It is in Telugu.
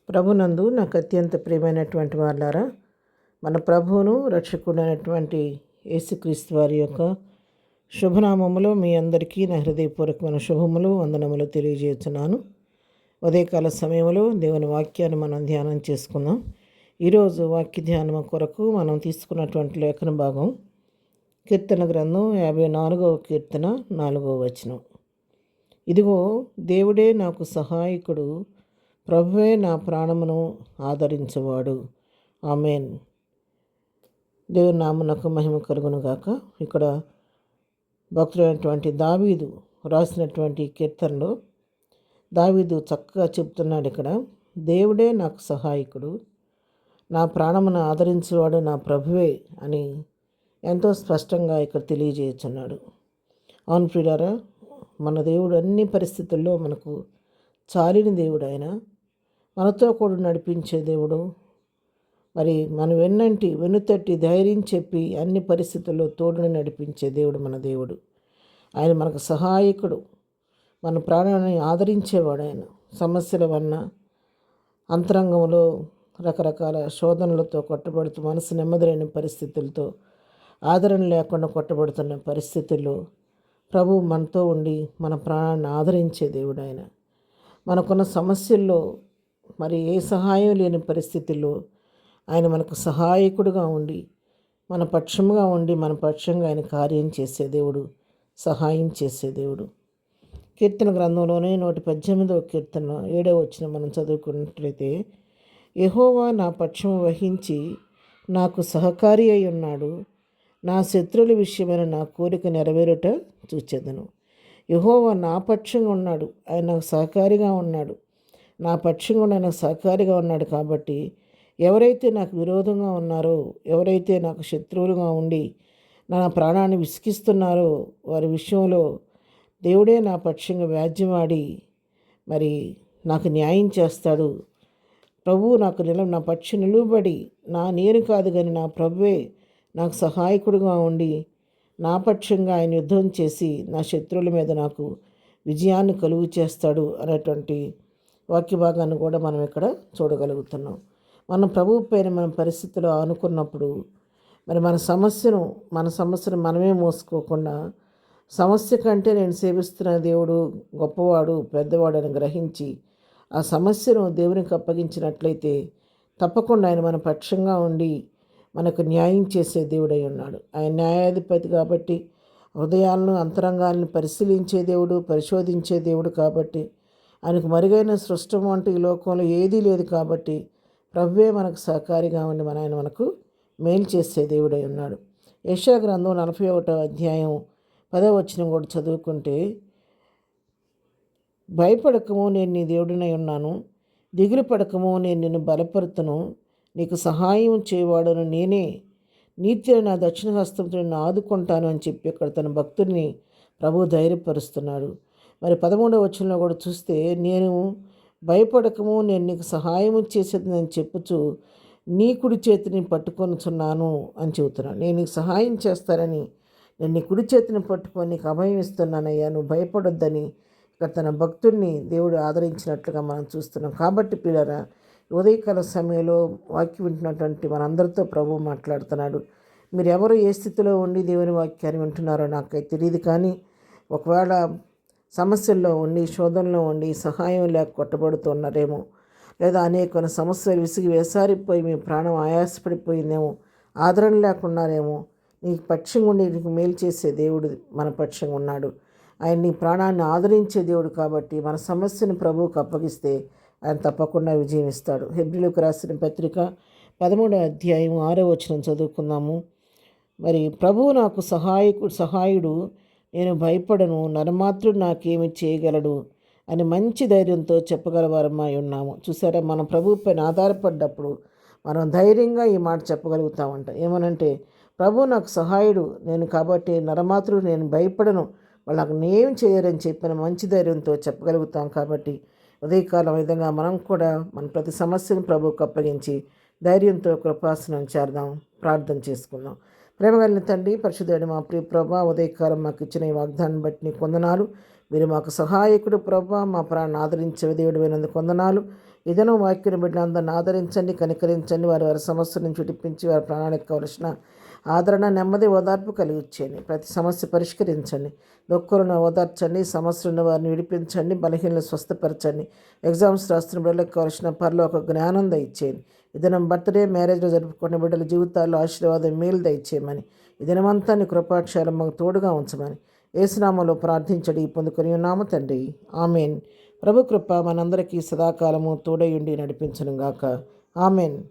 ప్రభునందు నాకు అత్యంత ప్రియమైనటువంటి వాళ్ళారా, మన ప్రభువును రక్షకుడైనటువంటి యేసుక్రీస్తు వారి యొక్క శుభనామములో మీ అందరికీ నా హృదయపూర్వకమైన శుభములు వందనములు తెలియజేస్తున్నాను. ఉదయకాల సమయంలో దేవుని వాక్యాన్ని మనం ధ్యానం చేసుకుందాం. ఈరోజు వాక్య ధ్యానం కొరకు మనం తీసుకున్నటువంటి లేఖన భాగం కీర్తన గ్రంథం 54వ కీర్తన 4వ వచనం. ఇదిగో దేవుడే నాకు సహాయకుడు, ప్రభువే నా ప్రాణమును ఆదరించేవాడు. ఆమెన్. దేవుని నామమునకు మహిమ కలుగును గాక. ఇక్కడ భక్తుడైనటువంటి దావీదు రాసినటువంటి కీర్తనలో దావీదు చక్కగా చెప్తున్నాడు. ఇక్కడ దేవుడే నాకు సహాయకుడు, నా ప్రాణమును ఆదరించేవాడు నా ప్రభువే అని ఎంతో స్పష్టంగా ఇక్కడ తెలియజేస్తున్నాడు. అవును ప్రియులారా, మన దేవుడు అన్ని పరిస్థితుల్లో మనకు చాలిన దేవుడు. ఆయన మనతో కూడా నడిపించే దేవుడు. మరి మన వెన్నుతట్టి ధైర్యం చెప్పి అన్ని పరిస్థితుల్లో తోడుని నడిపించే దేవుడు మన దేవుడు. ఆయన మనకు సహాయకుడు, మన ప్రాణాన్ని ఆదరించేవాడు. ఆయన సమస్యల వలన అంతరంగంలో రకరకాల శోధనలతో కొట్టబడుతూ మనసు నెమ్మదిలేని పరిస్థితులతో ఆదరణ లేకుండా కొట్టబడుతున్న పరిస్థితుల్లో ప్రభు మనతో ఉండి మన ప్రాణాన్ని ఆదరించే దేవుడు. ఆయన మనకున్న సమస్యల్లో మరి ఏ సహాయం లేని పరిస్థితుల్లో ఆయన మనకు సహాయకుడుగా ఉండి మన పక్షంగా ఆయన కార్యం చేసే దేవుడు, సహాయం చేసే దేవుడు. కీర్తన గ్రంథంలోనే 118వ కీర్తన 7వ వచనం మనం చదువుకున్నట్లయితే, యెహోవా నా పక్షము వహించి నాకు సహకారి అయి ఉన్నాడు, నా శత్రువుల విషయమైన నా కోరిక నెరవేరుట చూచెదను. యెహోవా నా పక్షంగా ఉన్నాడు, ఆయన నాకు సహకారిగా ఉన్నాడు. నా పక్షంగా నాకు సహకారిగా ఉన్నాడు కాబట్టి ఎవరైతే నాకు విరోధంగా ఉన్నారో, ఎవరైతే నాకు శత్రువులుగా ఉండి నా ప్రాణాన్ని విసిగిస్తున్నారో వారి విషయంలో దేవుడే నా పక్షంగా వ్యాజ్యమాడి మరి నాకు న్యాయం చేస్తాడు. ప్రభువు నాకు నా పక్షి నిలువబడి నేను కాదు కానీ నా ప్రభువే నాకు సహాయకుడుగా ఉండి నా పక్షంగా ఆయన యుద్ధం చేసి నా శత్రువుల మీద నాకు విజయాన్ని కలుగు చేస్తాడు అనేటువంటి వాక్య భాగాన్ని కూడా మనం ఇక్కడ చూడగలుగుతున్నాం. మనం ప్రభువు పైన మన పరిస్థితులు అనుకున్నప్పుడు మరి మన సమస్యను మనమే మోసుకోకుండా సమస్య కంటే నేను సేవిస్తున్న దేవుడు గొప్పవాడు, పెద్దవాడు అని గ్రహించి ఆ సమస్యను దేవునికి అప్పగించినట్లయితే తప్పకుండా ఆయన మన పక్షంగా ఉండి మనకు న్యాయం చేసే దేవుడై ఉన్నాడు. ఆయన న్యాయాధిపతి కాబట్టి హృదయాలను అంతరంగాలను పరిశీలించే దేవుడు, పరిశోధించే దేవుడు కాబట్టి ఆయనకు మరుగైన సృష్టం అంటూ ఈ లోకంలో ఏదీ లేదు కాబట్టి ప్రభువే మనకు సహకారిగా ఉండి ఆయన మనకు మేలు చేసే దేవుడై ఉన్నాడు. యెషయా గ్రంథం 41వ అధ్యాయం 10వ వచనం కూడా చదువుకుంటే, భయపడకము, నేను నీ దేవుడినై ఉన్నాను, దిగులు పడకము, నేను నిన్ను బలపరుతును, నీకు సహాయం చేయవాడను నేనే, నీతిని నా దక్షిణ హస్తంతో నిన్ను ఆదుకుంటాను అని చెప్పి ఇక్కడ తన భక్తుడిని ప్రభు ధైర్యపరుస్తున్నాడు. మరి 13వ వచనంలో కూడా చూస్తే, నేను భయపడకము, నేను నీకు సహాయం చేసేదని చెప్పుచు నీ కుడి చేతిని పట్టుకొనుచున్నాను అని చెబుతున్నాను. నేను నీకు సహాయం చేస్తానని నేను నీ కుడి చేతిని పట్టుకొని నీకు అభయం ఇస్తున్నానయ్యా, నువ్వు భయపడొద్దని ఇక్కడ తన భక్తుడిని దేవుడు ఆదరించినట్లుగా మనం చూస్తున్నాం. కాబట్టి పిల్లరా, ఉదయకాల సమయంలో వాక్యం వింటున్నటువంటి మనందరితో ప్రభు మాట్లాడుతున్నాడు. మీరు ఎవరు ఏ స్థితిలో ఉండి దేవుని వాక్యాన్ని వింటున్నారో నాకైతే తెలియదు, కానీ ఒకవేళ సమస్యల్లో ఉండి, శోధనలో ఉండి, సహాయం లేక కొట్టబడుతున్నారేమో, లేదా అనేక సమస్యలు విసిగి వేసారిపోయి మీ ప్రాణం ఆయాసపడిపోయిందేమో, ఆదరణ లేకున్నారేమో, నీకు పక్షంగా ఉండి నీకు మేలు చేసే దేవుడు మన పక్షంగా ఉన్నాడు. ఆయన నీ ప్రాణాన్ని ఆదరించే దేవుడు కాబట్టి మన సమస్యను ప్రభువుకు అప్పగిస్తే ఆయన తప్పకుండా విజయం ఇస్తాడు. హెబ్రీయులకు రాసిన పత్రిక 13వ అధ్యాయం 6వ వచనం చదువుకుందాము. మరి ప్రభువు నాకు సహాయుడు, నేను భయపడను, నరమాత్రుడు నాకేమి చేయగలడు అని మంచి ధైర్యంతో చెప్పగలవారమై ఉన్నాము. చూసారా, మనం ప్రభువు పైన ఆధారపడ్డప్పుడు మనం ధైర్యంగా ఈ మాట చెప్పగలుగుతామంట. ఏమనంటే, ప్రభు నాకు సహాయుడు, నేను కాబట్టి నరమాత్రుడు, నేను భయపడను, వాళ్ళు నాకు ఏం చేయరని చెప్పిన మంచి ధైర్యంతో చెప్పగలుగుతాం. కాబట్టి ఉదయకాలం విధంగా మనం కూడా మన ప్రతి సమస్యను ప్రభువుకు అప్పగించి ధైర్యంతో కృపాసనం చేద్దాం, ప్రార్థన చేసుకుందాం. ప్రేమగలిగిన తండ్రి, పరిశుద్ధుడైన మా ప్రియ ప్రభా, ఉదయకాలం మాకు ఇచ్చిన ఈ వాగ్దానం బట్టి నీకు వందనాలు. మీరు మాకు సహాయకుడు ప్రభా, మా ప్రాణాన్ని ఆదరించే దేవుడు అయినందుకు వందనాలు. ఇదను వాక్యం బిడ్డ అందరిని ఆదరించండి, కనికరించండి. వారి వారి సమస్య నుంచి విడిపించి వారి ప్రాణానికి కావలసిన ఆదరణ, నెమ్మది, ఓదార్పు కలిగించండి. ప్రతి సమస్య పరిష్కరించండి. దుఃఖులను ఓదార్చండి, సమస్యలను వారిని విడిపించండి, బలహీనలను స్వస్థపరచండి. ఎగ్జామ్స్ రాస్తున్న బిడ్డలకు కావలసిన పరలోక జ్ఞానం దయచేయండి. ఈ దినం బర్త్డే, మ్యారేజ్లో జరుపుకునే బిడ్డల జీవితాల్లో ఆశీర్వాదం, మేలు దయచేయమని, ఈ దినమంతా నీ కృపాక్షాలం మాకు తోడుగా ఉంచమని యేసునామములో ప్రార్థించడి పొందుకొని ఉన్నాము తండ్రి. ఆమెన్. ప్రభు కృప మనందరికీ సదాకాలము తోడయుండి నడిపించునుగాక. ఆమెన్.